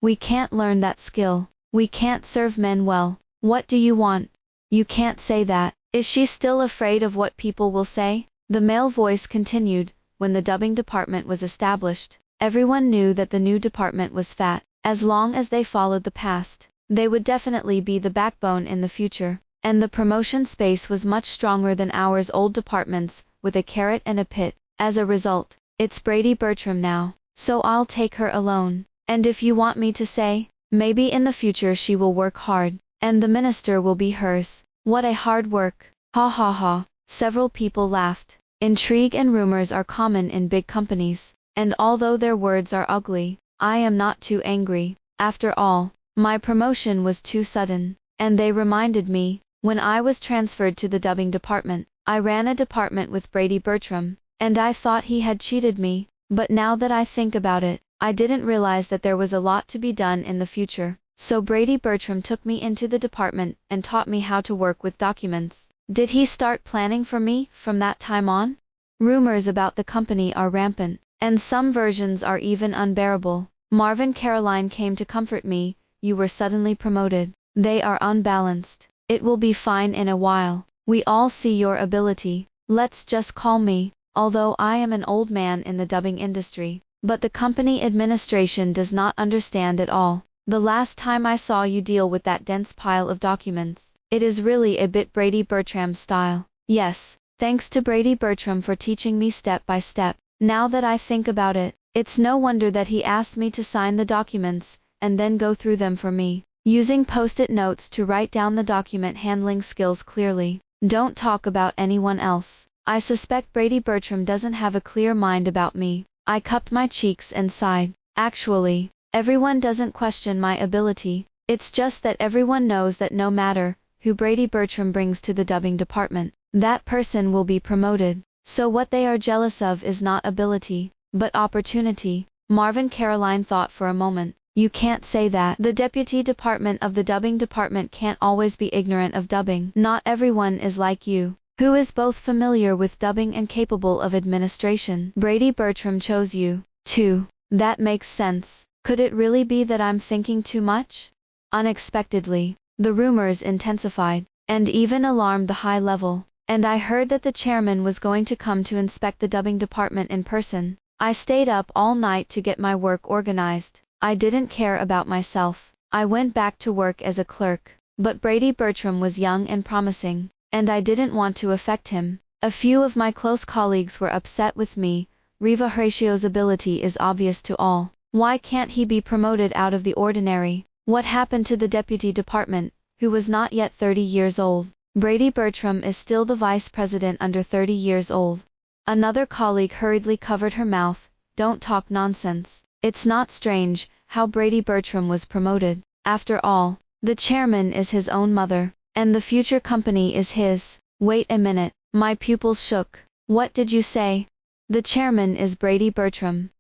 We can't learn that skill. We can't serve men well. What do you want? You can't say that. Is she still afraid of what people will say? The male voice continued. When the dubbing department was established, everyone knew that the new department was fat. As long as they followed the past, they would definitely be the backbone in the future. And the promotion space was much stronger than ours old departments, with a carrot and a pit. As a result, it's Brady Bertram now, so I'll take her alone. And if you want me to say, maybe in the future she will work hard, and the minister will be hers. What a hard work. Ha ha ha. Several people laughed. Intrigue and rumors are common in big companies, and although their words are ugly, I am not too angry. After all, my promotion was too sudden, and they reminded me, when I was transferred to the dubbing department, I ran a department with Brady Bertram, and I thought he had cheated me, but now that I think about it, I didn't realize that there was a lot to be done in the future. So Brady Bertram took me into the department and taught me how to work with documents. Did he start planning for me from that time on? Rumors about the company are rampant, and some versions are even unbearable. Marvin Caroline came to comfort me. You were suddenly promoted. They are unbalanced. It will be fine in a while. We all see your ability. Let's just call me, although I am an old man in the dubbing industry, but the company administration does not understand at all. The last time I saw you deal with that dense pile of documents, it is really a bit Brady Bertram style. Yes, thanks to Brady Bertram for teaching me step by step. Now that I think about it, it's no wonder that he asked me to sign the documents, and then go through them for me, using post-it notes to write down the document handling skills clearly. Don't talk about anyone else. I suspect Brady Bertram doesn't have a clear mind about me. I cupped my cheeks and sighed. Actually, everyone doesn't question my ability. It's just that everyone knows that no matter who Brady Bertram brings to the dubbing department, that person will be promoted. So what they are jealous of is not ability, but opportunity. Marvin Caroline thought for a moment. You can't say that. The deputy department of the dubbing department can't always be ignorant of dubbing. Not everyone is like you, who is both familiar with dubbing and capable of administration. Brady Bertram chose you, too. That makes sense. Could it really be that I'm thinking too much? Unexpectedly, the rumors intensified, and even alarmed the high level, and I heard that the chairman was going to come to inspect the dubbing department in person. I stayed up all night to get my work organized. I didn't care about myself. I went back to work as a clerk, but Brady Bertram was young and promising, and I didn't want to affect him. A few of my close colleagues were upset with me. Riva Horacio's ability is obvious to all. Why can't he be promoted out of the ordinary? What happened to the deputy department, who was not yet 30 years old? Brady Bertram is still the vice president under 30 years old. Another colleague hurriedly covered her mouth. Don't talk nonsense. It's not strange how Brady Bertram was promoted. After all, the chairman is his own mother, and the future company is his. Wait a minute. My pupils shook. What did you say? The chairman is Brady Bertram.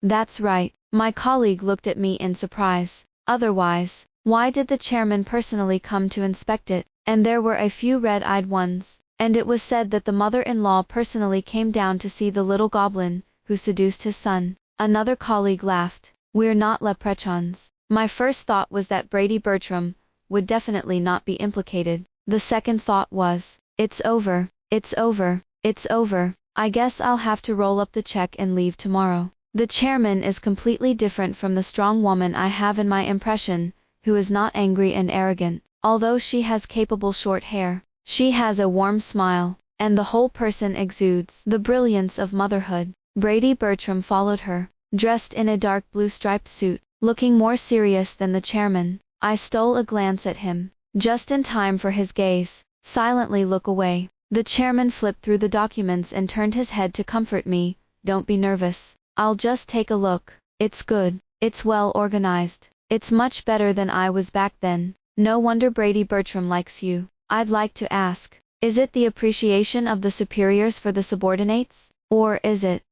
That's right. My colleague looked at me in surprise. Otherwise, why did the chairman personally come to inspect it? And there were a few red-eyed ones, and it was said that the mother-in-law personally came down to see the little goblin, who seduced his son. Another colleague laughed. We're not leprechauns. My first thought was that Brady Bertram would definitely not be implicated. The second thought was, it's over, it's over, it's over. I guess I'll have to roll up the check and leave tomorrow. The chairman is completely different from the strong woman I have in my impression, who is not angry and arrogant. Although she has capable short hair, she has a warm smile, and the whole person exudes the brilliance of motherhood. Brady Bertram followed her, dressed in a dark blue striped suit, looking more serious than the chairman. I stole a glance at him, just in time for his gaze silently look away. The chairman flipped through the documents and turned his head to comfort me. Don't be nervous. I'll just take a look. It's good. It's well organized. It's much better than I was back then. No wonder Brady Bertram likes you. I'd like to ask, is it the appreciation of the superiors for the subordinates? Or is it?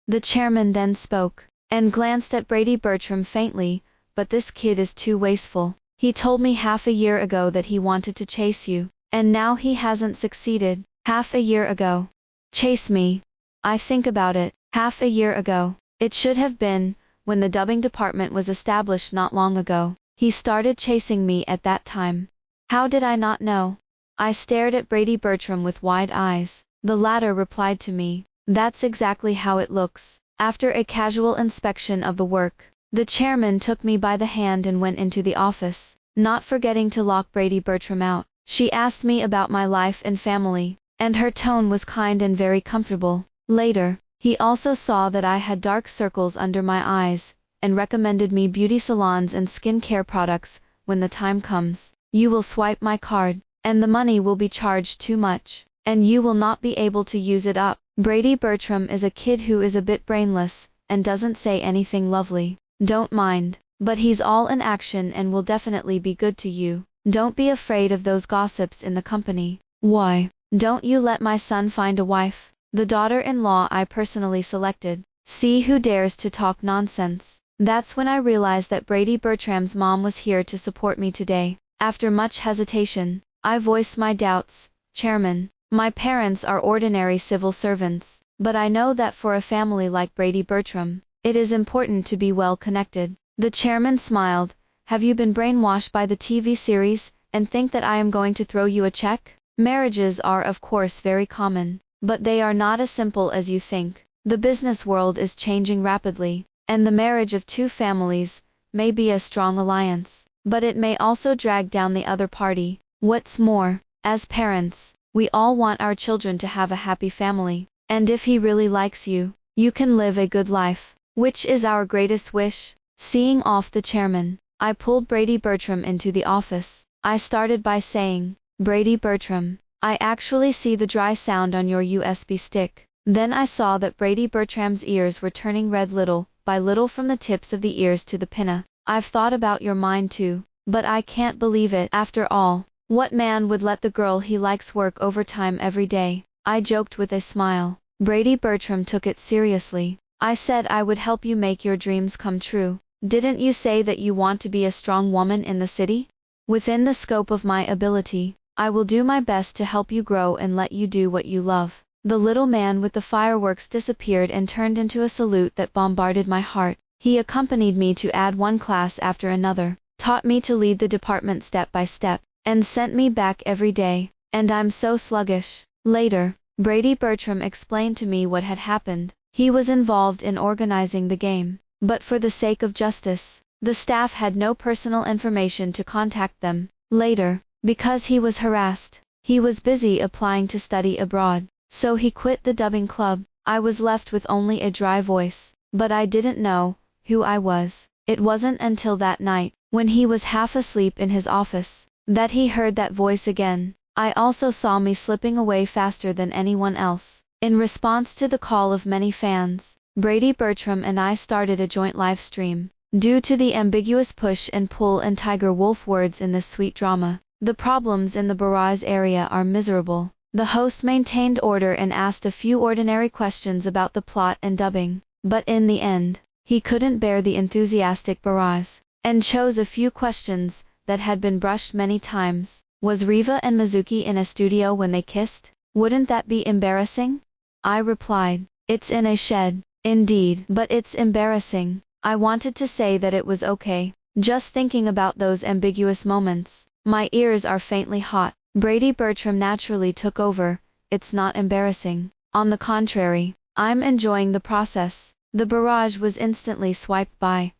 The chairman then spoke, and glanced at Brady Bertram faintly, but this kid is too wasteful. He told me half a year ago that he wanted to chase you, and now he hasn't succeeded. Half a year ago. Chase me. I think about it. Half a year ago. It should have been, when the dubbing department was established not long ago. He started chasing me at that time. How did I not know? I stared at Brady Bertram with wide eyes. The latter replied to me, that's exactly how it looks. After a casual inspection of the work, the chairman took me by the hand and went into the office, not forgetting to lock Brady Bertram out. She asked me about my life and family, and her tone was kind and very comfortable. Later, he also saw that I had dark circles under my eyes, and recommended me beauty salons and skincare products. When the time comes, you will swipe my card, and the money will be charged too much, and you will not be able to use it up. Brady Bertram is a kid who is a bit brainless, and doesn't say anything lovely. Don't mind, but he's all in action and will definitely be good to you. Don't be afraid of those gossips in the company. Why, don't you let my son find a wife, the daughter-in-law I personally selected. See who dares to talk nonsense. That's when I realized that Brady Bertram's mom was here to support me today. After much hesitation, I voiced my doubts. Chairman, my parents are ordinary civil servants, but I know that for a family like Brady Bertram, it is important to be well connected. The chairman smiled. Have you been brainwashed by the TV series, and think that I am going to throw you a check? Marriages are of course very common, but they are not as simple as you think. The business world is changing rapidly, and the marriage of two families may be a strong alliance, but it may also drag down the other party. What's more, as parents, we all want our children to have a happy family, and if he really likes you, you can live a good life, which is our greatest wish. Seeing off the chairman, I pulled Brady Bertram into the office. I started by saying, Brady Bertram, I actually see the dry sound on your USB stick. Then I saw that Brady Bertram's ears were turning red little by little from the tips of the ears to the pinna. I've thought about your mind too, but I can't believe it. After all, what man would let the girl he likes work overtime every day? I joked with a smile. Brady Bertram took it seriously. I said I would help you make your dreams come true. Didn't you say that you want to be a strong woman in the city? Within the scope of my ability, I will do my best to help you grow and let you do what you love. The little man with the fireworks disappeared and turned into a salute that bombarded my heart. He accompanied me to add one class after another, taught me to lead the department step by step, and sent me back every day. And I'm so sluggish. Later, Brady Bertram explained to me what had happened. He was involved in organizing the game, but for the sake of justice, the staff had no personal information to contact them. Later, because he was harassed, he was busy applying to study abroad, so he quit the dubbing club. I was left with only a dry voice, but I didn't know who I was. It wasn't until that night, when he was half asleep in his office, that he heard that voice again. I also saw me slipping away faster than anyone else. In response to the call of many fans, Brady Bertram and I started a joint live stream. Due to the ambiguous push and pull and tiger wolf words in this sweet drama, the problems in the barrage area are miserable. The host maintained order and asked a few ordinary questions about the plot and dubbing, but in the end, he couldn't bear the enthusiastic barrage. and chose a few questions that had been brushed many times. Was Riva and Mizuki in a studio when they kissed? Wouldn't that be embarrassing? I replied, it's in a shed. Indeed, but it's embarrassing. I wanted to say that it was okay. Just thinking about those ambiguous moments, my ears are faintly hot. Brady Bertram naturally took over. It's not embarrassing. On the contrary, I'm enjoying the process. The barrage was instantly swiped by.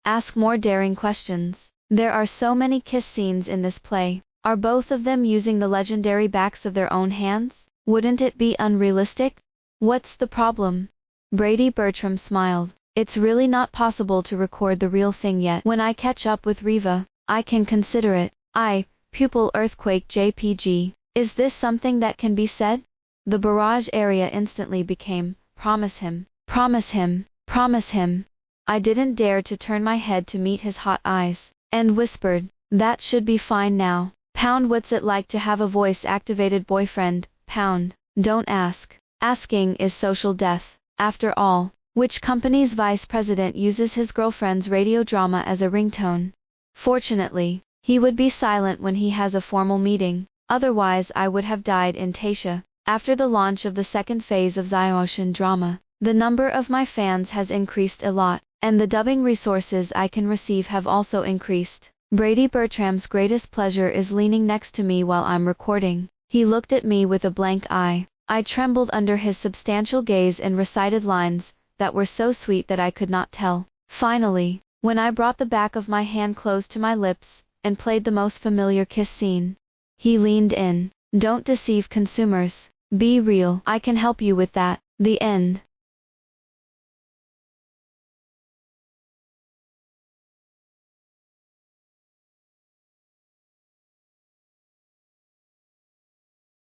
Ask more daring questions. There are so many kiss scenes in this play. Are both of them using the legendary backs of their own hands? Wouldn't it be unrealistic? What's the problem? Brady Bertram smiled. It's really not possible to record the real thing yet. When I catch up with Riva, I can consider it. Pupil Earthquake JPG. Is this something that can be said? The barrage area instantly became, promise him, promise him, promise him. I didn't dare to turn my head to meet his hot eyes, and whispered, that should be fine now. Pound, what's it like to have a voice-activated boyfriend? Pound, don't ask. Asking is social death. After all, which company's vice president uses his girlfriend's radio drama as a ringtone? Fortunately, he would be silent when he has a formal meeting, otherwise I would have died in Taisha. After the launch of the second phase of Ziocean drama, the number of my fans has increased a lot, and the dubbing resources I can receive have also increased. Brady Bertram's greatest pleasure is leaning next to me while I'm recording. He looked at me with a blank eye. I trembled under his substantial gaze and recited lines that were so sweet that I could not tell. Finally, when I brought the back of my hand close to my lips and played the most familiar kiss scene, he leaned in. Don't deceive consumers. Be real. I can help you with that. The end.